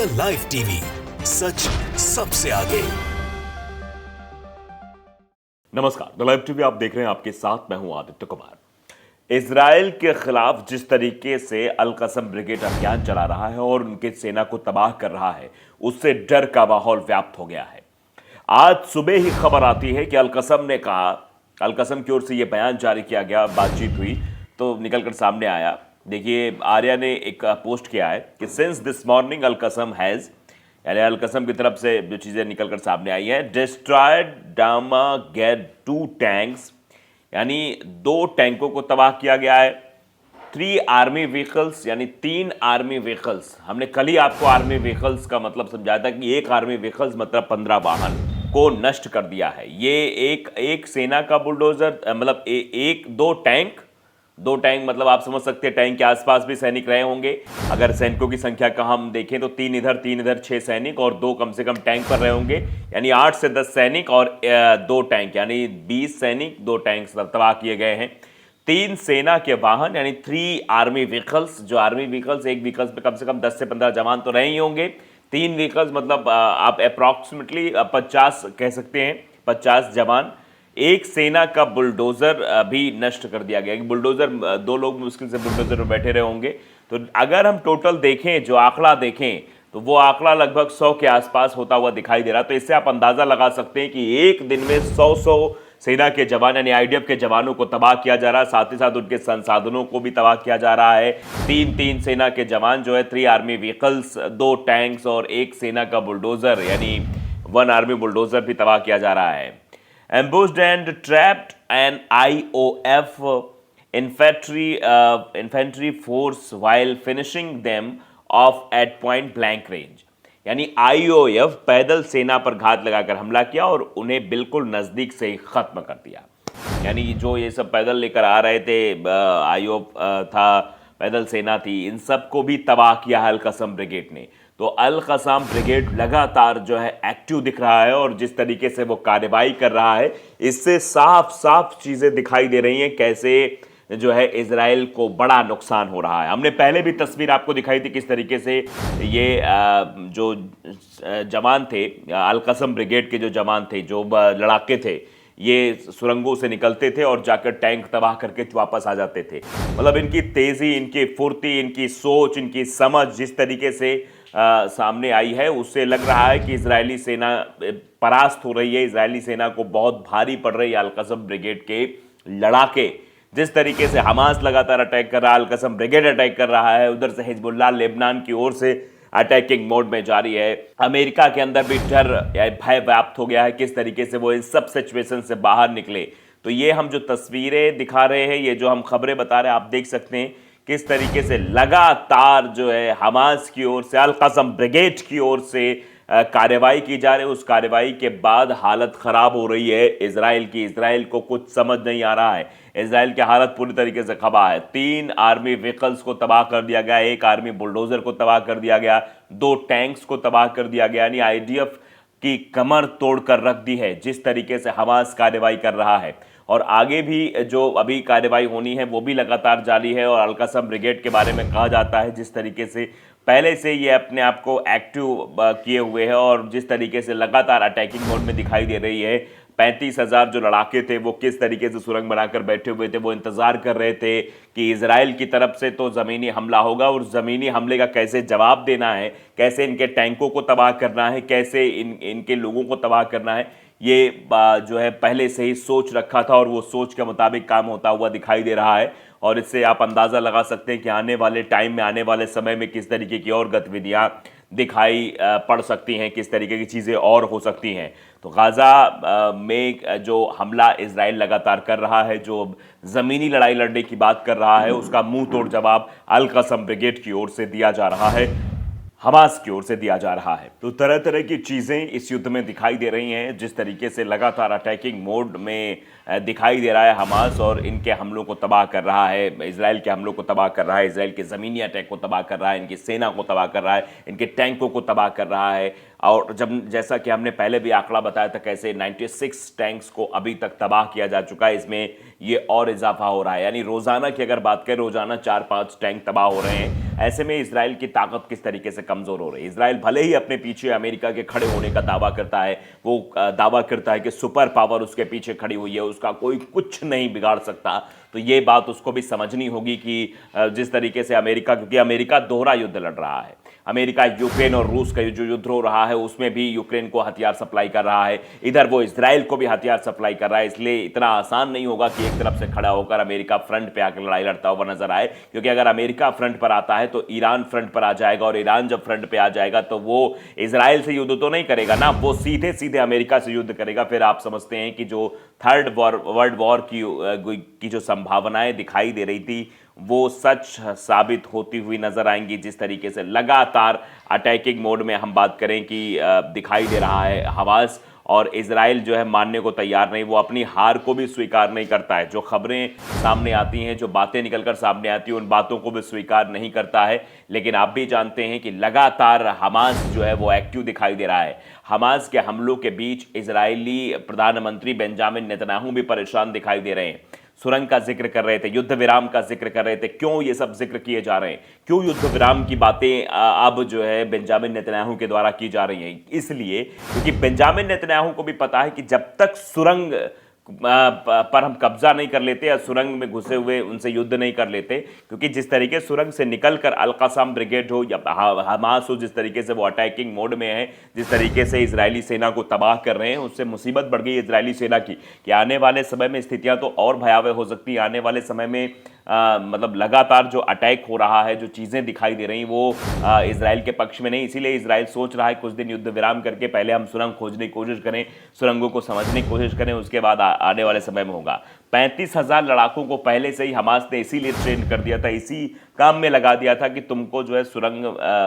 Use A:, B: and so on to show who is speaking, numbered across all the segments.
A: The live TV, सच सबसे आगे।
B: नमस्कार, द लाइव टीवी आप देख रहे हैं, आपके साथ मैं हूं आदित्य कुमार। इजराइल के खिलाफ जिस तरीके से अल कसम ब्रिगेड अभियान चला रहा है और उनके सेना को तबाह कर रहा है, उससे डर का माहौल व्याप्त हो गया है। आज सुबह ही खबर आती है कि अल कसम ने कहा, अल कसम की ओर से यह बयान जारी किया गया, बातचीत हुई तो निकलकर सामने आया। देखिए, आर्या ने एक पोस्ट किया है कि सिंस दिस मॉर्निंग अल कसम हैज, यानी अल कसम की तरफ से जो चीजें निकलकर सामने आई है, डिस्ट्रॉयड डामा गेट 2 टैंक्स, यानी 2 टैंकों को तबाह किया गया है। 3 आर्मी व्हीकल्स, यानी 3 आर्मी व्हीकल्स, हमने कल ही आपको आर्मी व्हीकल्स का मतलब समझाया था कि एक आर्मी व्हीकल्स मतलब 15 वाहन को नष्ट कर दिया है। ये एक सेना का बुलडोजर, मतलब एक 2 टैंक मतलब आप समझ सकते हैं टैंक के आसपास भी सैनिक रहे होंगे। अगर सैनिकों की संख्या का हम देखें तो 3 इधर 6 सैनिक और 2 कम से कम टैंक पर रहे होंगे, यानी 8 से 10 सैनिक और 2 टैंक, यानी 20 सैनिक, 2 टैंक तबाह किए गए हैं। 3 सेना के वाहन, यानी 3 आर्मी व्हीकल्स, जो आर्मी व्हीकल्स, एक व्हीकल्स पे कम से कम 10 से 15 जवान तो रहे ही होंगे। 3 व्हीकल्स मतलब आप अप्रॉक्सीमेटली 50 कह सकते हैं, 50 जवान। एक सेना का बुलडोजर भी नष्ट कर दिया गया। बुलडोजर, 2 लोग मुश्किल से बुलडोजर में बैठे रहे होंगे। तो अगर हम टोटल देखें, जो आंकड़ा देखें, तो वो आंकड़ा लगभग 100 के आसपास होता हुआ दिखाई दे रहा। तो इससे आप अंदाजा लगा सकते हैं कि एक दिन में 100 सेना के जवान, यानी आईडीएफ के जवानों को तबाह किया जा रहा है, साथ ही साथ उनके संसाधनों को भी तबाह किया जा रहा है। 3 सेना के जवान जो है, 3 आर्मी व्हीकल्स, 2 टैंक्स और एक सेना का बुलडोजर, यानी 1 आर्मी बुलडोजर भी तबाह किया जा रहा है। Ambushed and trapped an IOF infantry force while finishing them off at point blank range, यानी IOF पैदल सेना पर घात लगाकर हमला किया और उन्हें बिल्कुल नजदीक से ही खत्म कर दिया। यानी जो ये सब पैदल लेकर आ रहे थे, IOF था, पैदल सेना थी, इन सबको भी तबाह किया है अल कसम ब्रिगेड ने। तो अल कसम ब्रिगेड लगातार जो है एक्टिव दिख रहा है और जिस तरीके से वो कार्रवाई कर रहा है, इससे साफ साफ चीजें दिखाई दे रही हैं कैसे जो है इजराइल को बड़ा नुकसान हो रहा है। हमने पहले भी तस्वीर आपको दिखाई थी किस तरीके से ये जो जवान थे, अल कसम ब्रिगेड के जो जवान थे, जो लड़ाके थे, ये सुरंगों से निकलते थे और जाकर टैंक तबाह करके वापस आ जाते थे। मतलब इनकी तेजी, इनकी फुर्ती, इनकी सोच, इनकी समझ जिस तरीके से सामने आई है, उससे लग रहा है कि इजरायली सेना परास्त हो रही है। इजरायली सेना को बहुत भारी पड़ रही है अल कसम ब्रिगेड के लड़ाके। जिस तरीके से हमास लगातार अटैक कर रहा है, अल कसम ब्रिगेड अटैक कर रहा है, उधर से हिजबुल्लाह लेबनान की ओर से अटैकिंग मोड में जारी है। अमेरिका के अंदर भी डर या भय व्याप्त हो गया है किस तरीके से वो इन सब सिचुएशन से बाहर निकले। तो ये हम जो तस्वीरें दिखा रहे हैं, ये जो हम खबरें बता रहे हैं, आप देख सकते हैं किस तरीके से लगातार जो है हमास की ओर से, अल कसम ब्रिगेड की ओर से कार्रवाई की जा रही है। उस कार्रवाई के बाद हालत खराब हो रही है इजराइल की। इजराइल को कुछ समझ नहीं आ रहा है। इजराइल की हालत पूरी तरीके से खबा है। 3 आर्मी व्हीकल्स को तबाह कर दिया गया, 1 आर्मी बुलडोजर को तबाह कर दिया गया, 2 टैंक्स को तबाह कर दिया गया, यानी आईडीएफ की कमर तोड़कर रख दी है जिस तरीके से हमास कार्रवाई कर रहा है। और आगे भी जो अभी कार्रवाई होनी है वो भी लगातार जारी है। और अल कसम ब्रिगेड के बारे में कहा जाता है जिस तरीके से पहले से ये अपने आप को एक्टिव किए हुए है और जिस तरीके से लगातार अटैकिंग मोड में दिखाई दे रही है। 35,000 जो लड़ाके थे वो किस तरीके से सुरंग बनाकर बैठे हुए थे, वो इंतजार कर रहे थे कि इजराइल की तरफ से तो ज़मीनी हमला होगा और ज़मीनी हमले का कैसे जवाब देना है, कैसे इनके टैंकों को तबाह करना है, कैसे इनके लोगों को तबाह करना है, ये जो है पहले से ही सोच रखा था और वो सोच के मुताबिक काम होता हुआ दिखाई दे रहा है। और इससे आप अंदाज़ा लगा सकते हैं कि आने वाले टाइम में, आने वाले समय में किस तरीके की और गतिविधियां दिखाई पड़ सकती हैं, किस तरीके की चीज़ें और हो सकती हैं। तो गाज़ा में जो हमला इजराइल लगातार कर रहा है, जो ज़मीनी लड़ाई लड़ने की बात कर रहा है, उसका मुंह तोड़ जवाब अल कसम ब्रिगेड की ओर से दिया जा रहा है, हमास की ओर से दिया जा रहा है। तो तरह तरह की चीज़ें इस युद्ध में दिखाई दे रही हैं। जिस तरीके से लगातार अटैकिंग मोड में दिखाई दे रहा है हमास और इनके हमलों को तबाह कर रहा है, इजराइल के हमलों को तबाह कर रहा है, इजराइल के ज़मीनी अटैक को तबाह कर रहा है, इनकी सेना को तबाह कर रहा है, इनके टैंकों को तबाह कर रहा है। और जब जैसा कि हमने पहले भी आंकड़ा बताया था कैसे 96 टैंक्स को अभी तक तबाह किया जा चुका है, इसमें ये और इजाफा हो रहा है। यानी रोजाना की अगर बात करें, रोजाना 4-5 टैंक तबाह हो रहे हैं। ऐसे में इजराइल की ताकत किस तरीके से कमजोर हो रही है। इजराइल भले ही अपने पीछे अमेरिका के खड़े होने का दावा करता है, वो दावा करता है कि सुपर पावर उसके पीछे खड़ी हुई है, उसका कोई कुछ नहीं बिगाड़ सकता, तो ये बात उसको भी समझनी होगी कि जिस तरीके से अमेरिका, क्योंकि अमेरिका दोहरा युद्ध लड़ रहा है। अमेरिका यूक्रेन और रूस का जो युद्ध हो रहा है उसमें भी यूक्रेन को हथियार सप्लाई कर रहा है, इधर वो इजराइल को भी हथियार सप्लाई कर रहा है। इसलिए इतना आसान नहीं होगा कि एक तरफ से खड़ा होकर अमेरिका फ्रंट पे आकर लड़ाई लड़ता हुआ नजर आए, क्योंकि अगर अमेरिका फ्रंट पर आता है तो ईरान फ्रंट पर आ जाएगा, और ईरान जब फ्रंट पे आ जाएगा तो वो इजराइल से युद्ध तो नहीं करेगा ना, वो सीधे सीधे अमेरिका से युद्ध करेगा। फिर आप समझते हैं कि जो थर्ड वर्ल्ड वॉर की जो संभावनाएं दिखाई दे रही थी वो सच साबित होती हुई नजर आएंगी। जिस तरीके से लगातार अटैकिंग मोड में हम बात करें कि दिखाई दे रहा है हमास, और इजराइल जो है मानने को तैयार नहीं, वो अपनी हार को भी स्वीकार नहीं करता है। जो खबरें सामने आती हैं, जो बातें निकलकर सामने आती हैं, उन बातों को भी स्वीकार नहीं करता है। लेकिन आप भी जानते हैं कि लगातार हमास जो है वो एक्टिव दिखाई दे रहा है। हमास के हमलों के बीच इजरायली प्रधानमंत्री बेंजामिन नेतन्याहू भी परेशान दिखाई दे रहे हैं। सुरंग का जिक्र कर रहे थे, युद्ध विराम का जिक्र कर रहे थे। क्यों ये सब जिक्र किए जा रहे हैं, क्यों युद्ध विराम की बातें अब जो है बेंजामिन नेतन्याहू के द्वारा की जा रही हैं? इसलिए क्योंकि बेंजामिन नेतन्याहू को भी पता है कि जब तक सुरंग पर हम कब्जा नहीं कर लेते या सुरंग में घुसे हुए उनसे युद्ध नहीं कर लेते, क्योंकि जिस तरीके सुरंग से निकलकर अल-क़ासम ब्रिगेड हो या हमास हो, जिस तरीके से वो अटैकिंग मोड में है, जिस तरीके से इजरायली सेना को तबाह कर रहे हैं, उससे मुसीबत बढ़ गई इजरायली सेना की कि आने वाले समय में स्थितियां तो और भयावह हो सकती है। आने वाले समय में मतलब लगातार जो अटैक हो रहा है, जो चीज़ें दिखाई दे रही वो इजराइल के पक्ष में नहीं। इसीलिए इजराइल सोच रहा है कुछ दिन युद्ध विराम करके पहले हम सुरंग खोजने की कोशिश करें, सुरंगों को समझने की कोशिश करें, उसके बाद आने वाले समय में होगा। 35,000 लड़ाकों को पहले से ही हमास ने इसीलिए ट्रेन कर दिया था, इसी काम में लगा दिया था कि तुमको जो है सुरंग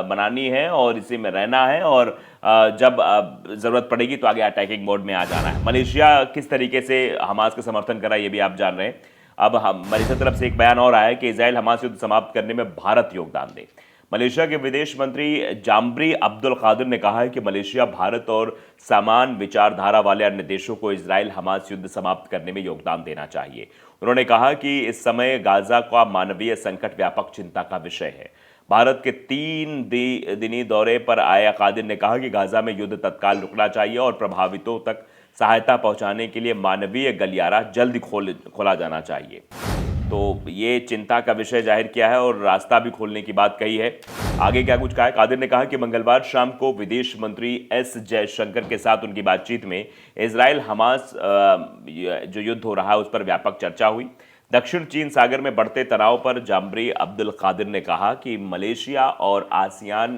B: बनानी है और इसी में रहना है, और जब ज़रूरत पड़ेगी तो आगे अटैकिंग मोड में आ जाना है। मलेशिया किस तरीके से हमास का समर्थन कर रहा है ये भी आप जान रहे हैं। अब हम मलेशिया तरफ से एक बयान और आया है कि इजराइल हमास युद्ध समाप्त करने में भारत योगदान दे। मलेशिया के विदेश मंत्री जाम्बरी अब्दुल कादिर ने कहा है कि मलेशिया भारत और समान विचारधारा वाले अन्य देशों को इजराइल हमास युद्ध समाप्त करने में योगदान देना चाहिए। उन्होंने कहा कि इस समय गाजा का मानवीय संकट व्यापक चिंता का विषय है। भारत के 3 दिनी दौरे पर आए कादिर ने कहा कि गाजा में युद्ध तत्काल रुकना चाहिए और प्रभावितों तक सहायता पहुंचाने के लिए मानवीय गलियारा जल्द खोला जाना चाहिए। तो ये चिंता का विषय जाहिर किया है और रास्ता भी खोलने की बात कही है। आगे क्या कुछ कहा है? कादिर ने कहा कि मंगलवार शाम को विदेश मंत्री एस जयशंकर के साथ उनकी बातचीत में इजराइल हमास जो युद्ध हो रहा है उस पर व्यापक चर्चा हुई। दक्षिण चीन सागर में बढ़ते तनाव पर जाम्बरी अब्दुल कादिर ने कहा कि मलेशिया और आसियान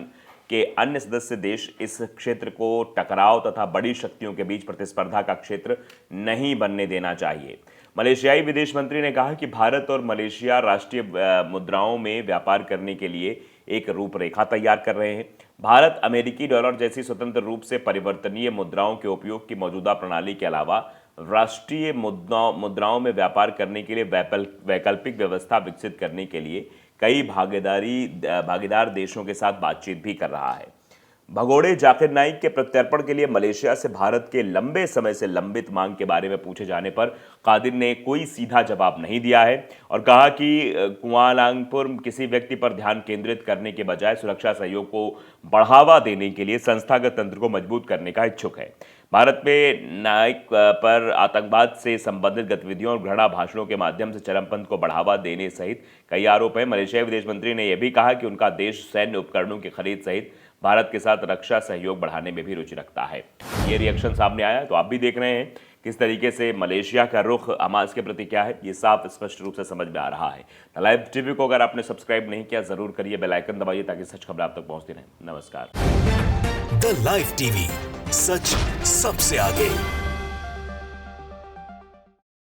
B: के अन्य सदस्य देश इस क्षेत्र को टकराव तथा बड़ी शक्तियों के बीच प्रतिस्पर्धा का क्षेत्र नहीं बनने देना चाहिए। मलेशियाई विदेश मंत्री ने कहा कि भारत और मलेशिया राष्ट्रीय मुद्राओं में व्यापार करने के लिए एक रूपरेखा तैयार कर रहे हैं। भारत अमेरिकी डॉलर जैसी स्वतंत्र रूप से परिवर्तनीय मुद्राओं के उपयोग की मौजूदा प्रणाली के अलावा राष्ट्रीय मुद्राओं में व्यापार करने के लिए वैकल्पिक व्यवस्था विकसित करने के लिए कई भागीदार देशों के साथ बातचीत भी कर रहा है। भगोड़े जाकिर नाइक के प्रत्यर्पण के लिए मलेशिया से भारत के लंबे समय से लंबित मांग के बारे में पूछे जाने पर कादिर ने कोई सीधा जवाब नहीं दिया है और कहा कि कुआलालंपुर किसी व्यक्ति पर ध्यान केंद्रित करने के बजाय सुरक्षा सहयोग को बढ़ावा देने के लिए संस्थागत तंत्र को मजबूत करने का इच्छुक है। भारत में नाइक पर आतंकवाद से संबंधित गतिविधियों और घृणा भाषणों के माध्यम से चरमपंथ को बढ़ावा देने सहित कई आरोप हैं। मलेशियाई विदेश मंत्री ने यह भी कहा कि उनका देश सैन्य उपकरणों की खरीद सहित भारत के साथ रक्षा सहयोग बढ़ाने में भी रुचि रखता है। ये रिएक्शन सामने आया तो आप भी देख रहे हैं किस तरीके से मलेशिया का रुख हमास के प्रति क्या है, ये साफ स्पष्ट रूप से समझ में आ रहा है। लाइव टीवी को अगर आपने सब्सक्राइब नहीं किया जरूर करिए, बेल आइकन दबाइए ताकि सच खबर आप तक पहुंचती रहे। नमस्कार।
A: द लाइव टीवी, सच सबसे आगे।